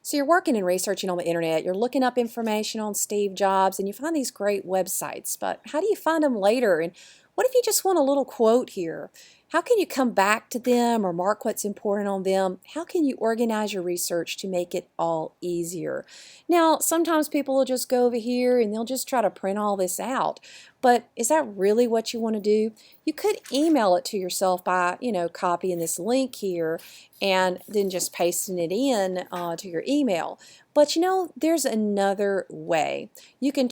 So you're working and researching on the internet, you're looking up information on Steve Jobs, and you find these great websites, but how do you find them later? And what if you just want a little quote here? How can you come back to them or mark what's important on them? How can you organize your research to make it all easier? Now, sometimes people will just go over here and they'll just try to print all this out, but is that really what you want to do? You could email it to yourself by, copying this link here and then just pasting it in to your email. But there's another way. You can